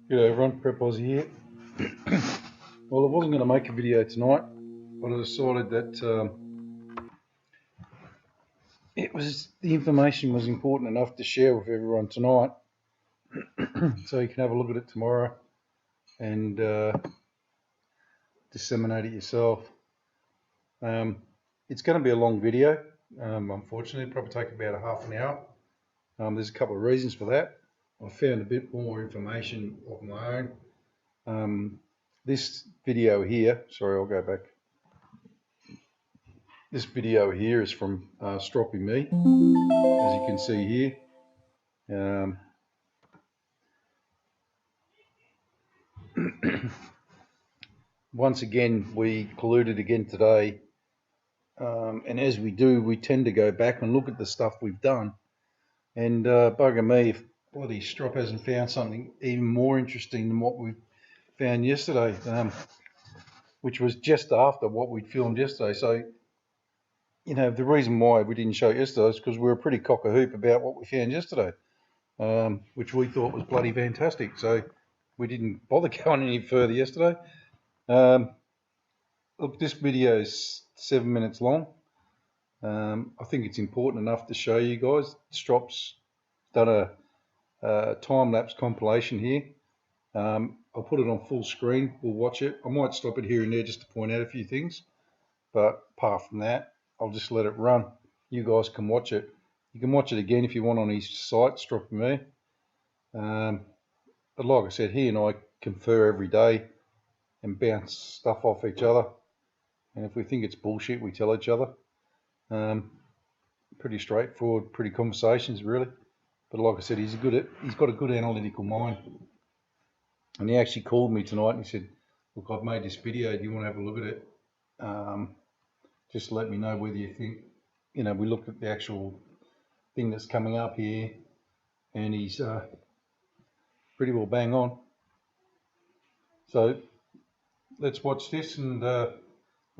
G'day everyone, Prep Aussie here. Well, I wasn't going to make a video tonight, but I decided that the information was important enough to share with everyone tonight, so you can have a look at it tomorrow and disseminate it yourself. It's going to be a long video, unfortunately. It'll probably take about a half an hour. There's a couple of reasons for that. I found a bit more information of my own. This video here, sorry, I'll go back. This video here is from Stroppy Me, as you can see here. Once again, we colluded again today, and as we do, we tend to go back and look at the stuff we've done. And bugger me if bloody Strop hasn't found something even more interesting than what we found yesterday, which was just after what we'd filmed yesterday. So, you know, the reason why we didn't show it yesterday is because we were pretty cock-a-hoop about what we found yesterday, which we thought was bloody fantastic. So we didn't bother going any further yesterday. Look, this video is 7 minutes long. I think it's important enough to show you guys. Strop's done a time-lapse compilation here. I'll put it on full screen. We'll watch it. I might stop it here and there just to point out a few things, but apart from that, I'll just let it run. You guys can watch it. You can watch it again if you want on his site, Strop Me. But like I said, he and I confer every day and bounce stuff off each other. And if we think it's bullshit, we tell each other. Pretty straightforward, pretty conversations, really. But like I said, he's got a good analytical mind. And he actually called me tonight and he said, "Look, I've made this video. Do you want to have a look at it? Just let me know whether you think." You know, we looked at the actual thing that's coming up here, and he's pretty well bang on. So let's watch this, and like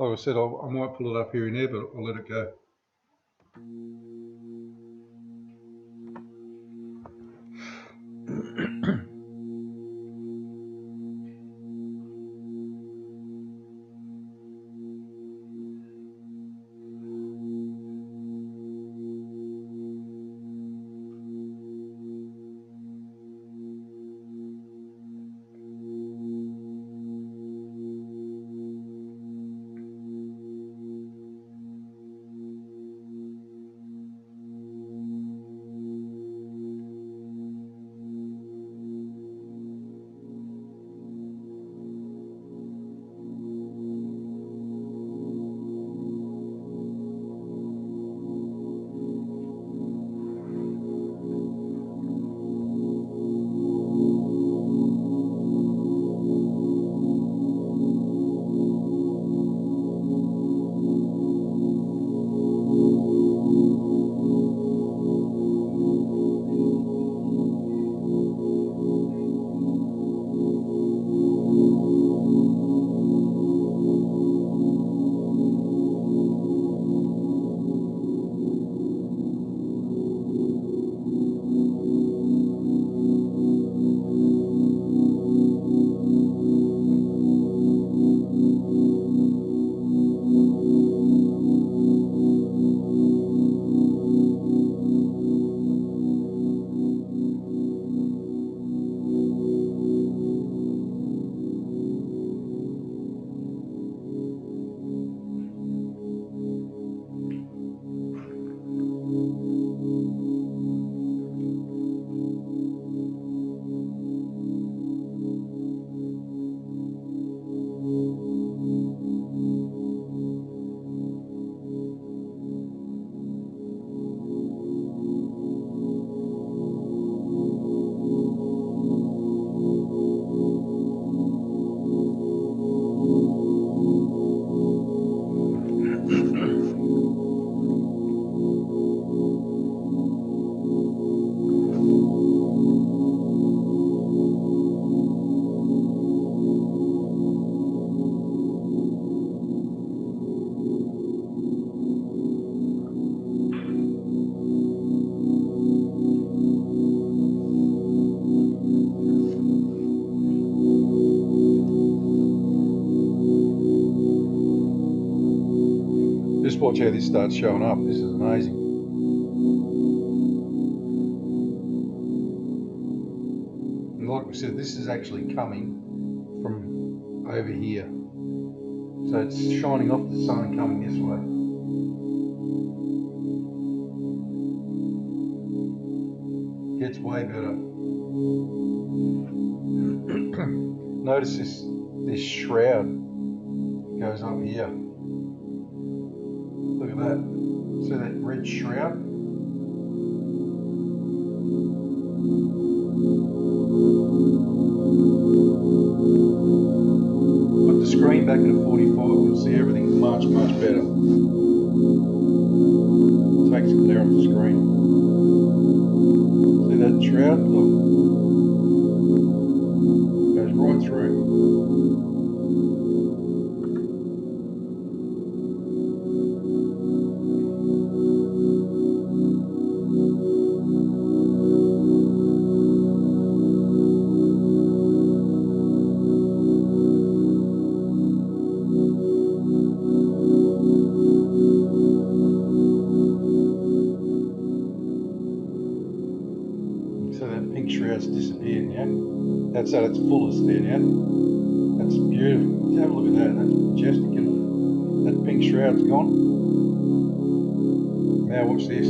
I said, I might pull it up here and there, but I'll let it go. watch how this starts showing up. This is amazing. And like we said, this is actually coming from over here. So it's shining off the sun and coming this way. Gets way better. Notice this shroud goes up here. Look at that. See that red shroud? Put the screen back to 45, we'll see everything much better. Takes it clear off the screen. See that shroud? Look. Goes right through. So that pink shroud's disappeared now. That's at its fullest there now. That's beautiful. Have a look at that. That's majestic, isn't it? That pink shroud's gone. Now watch this.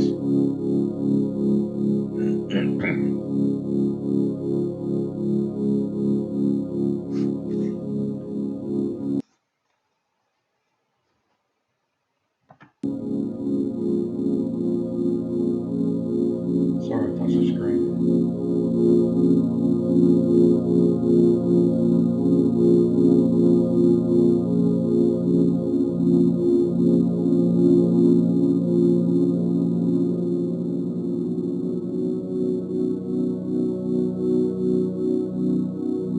Sorry, I touched the screen.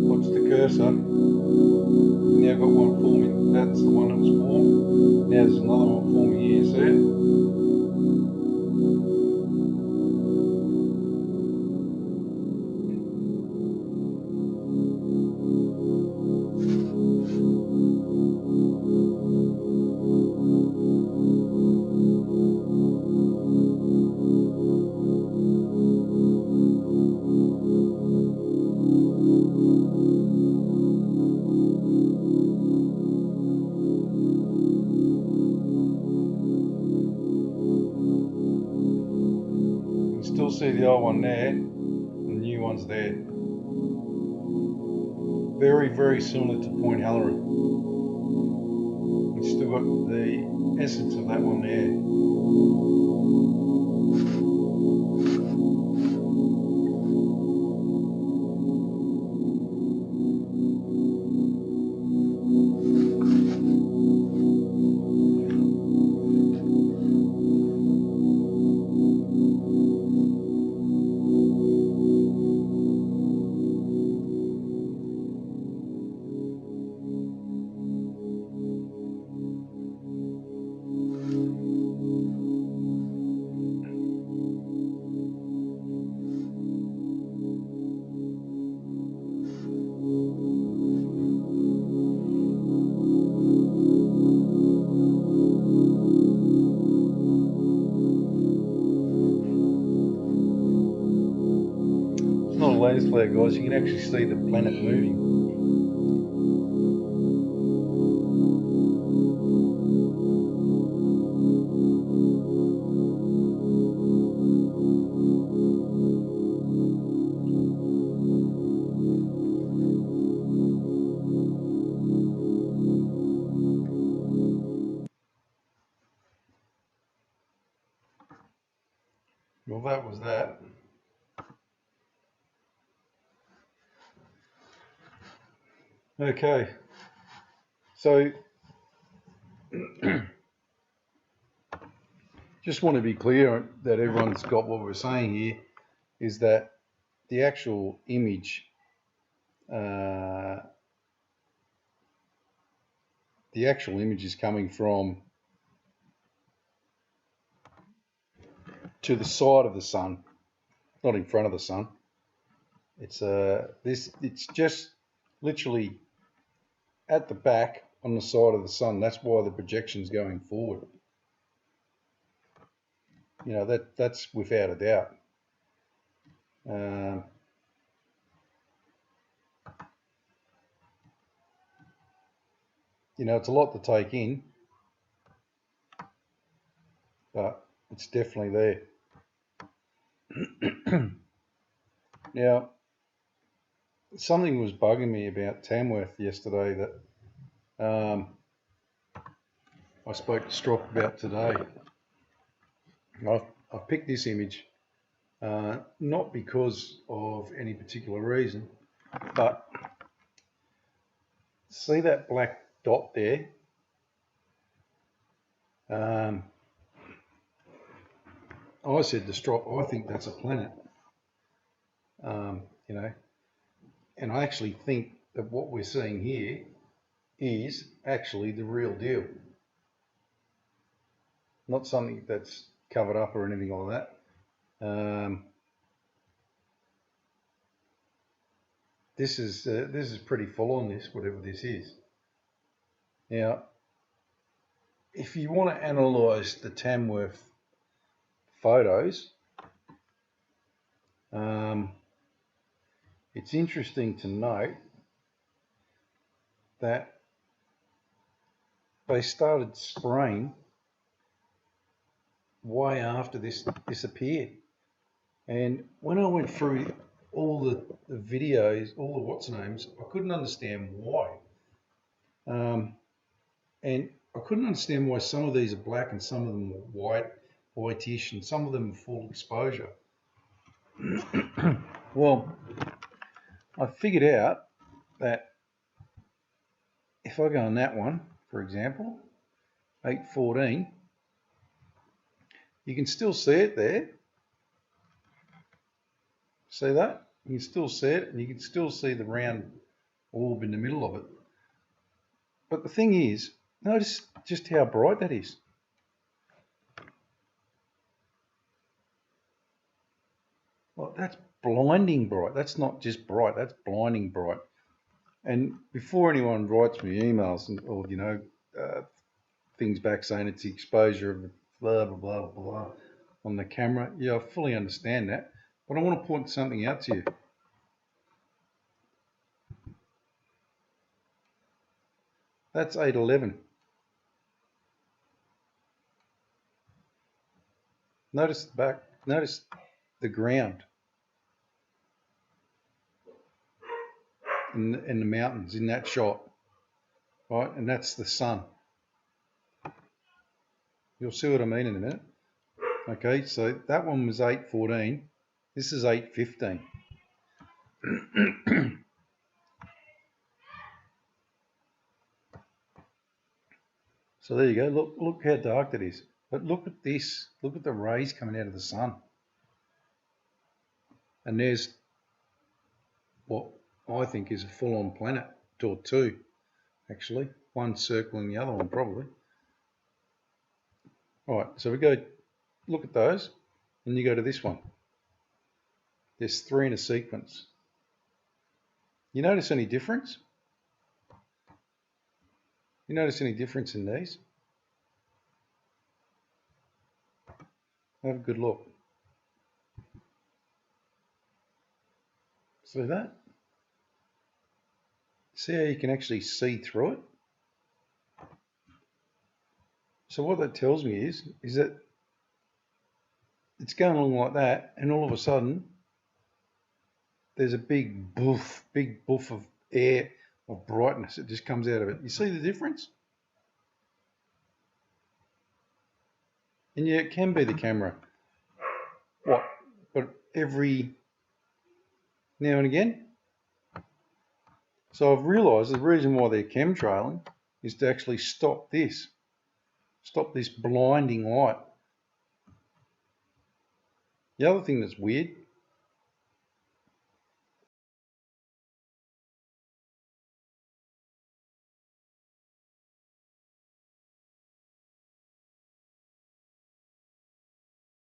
Watch the cursor. Now got one forming. That's the one that was formed. Now there's another one forming here. See it? Still see the old one there, and the new one's there. Very similar to Point Halloran. We've still got the essence of that one there. It's not a lens flare, guys. You can actually see the planet moving. Well, that was that. Okay, so just want to be clear that everyone's got what we're saying here, is that the actual image, is coming from to the side of the sun, not in front of the sun. It's it's just literally at the back on the side of the sun. That's why the projection's going forward. You know, that's without a doubt. You know, it's a lot to take in, but it's definitely there. Now, something was bugging me about Tamworth yesterday that I spoke to Strop about today. I've picked this image not because of any particular reason, but see that black dot there? I said to Strop, I think that's a planet. You know, and I actually think that what we're seeing here is actually the real deal. Not something that's covered up or anything like that. This is pretty full on, this, whatever this is. Now, if you want to analyse the Tamworth photos, it's interesting to note that they started spraying way after this appeared. And when I went through all the videos, all the what's names, I couldn't understand why. And I couldn't understand why some of these are black and some of them are whitish, and some of them are full exposure. Well, I figured out that if I go on that one, for example, 814, you can still see it there. See that? You can still see it, and you can still see the round orb in the middle of it. But the thing is, notice just how bright that is. Well, that's blinding bright. That's not just bright, that's blinding bright. And before anyone writes me emails or, you know, things back saying it's the exposure of blah, blah, blah, blah, blah on the camera, yeah, I fully understand that. But I want to point something out to you. That's 811. Notice the back, notice the ground in the mountains in that shot, right? And that's the sun. You'll see what I mean in a minute. Okay, so that one was 814. This is 815. So there you go. Look how dark that is. But look at this. Look at the rays coming out of the sun. And there's what I think is a full-on planet, or two, actually. One circling the other one, probably. All right, so we go look at those, and you go to this one. There's three in a sequence. You notice any difference? You notice any difference in these? Have a good look. See that? See how you can actually see through it? So what that tells me is that it's going along like that, and all of a sudden there's a big boof of air, of brightness that just comes out of it. You see the difference? And yeah, it can be the camera. What? But every now and again. So I've realised the reason why they're chemtrailing is to actually stop this blinding light. The other thing that's weird,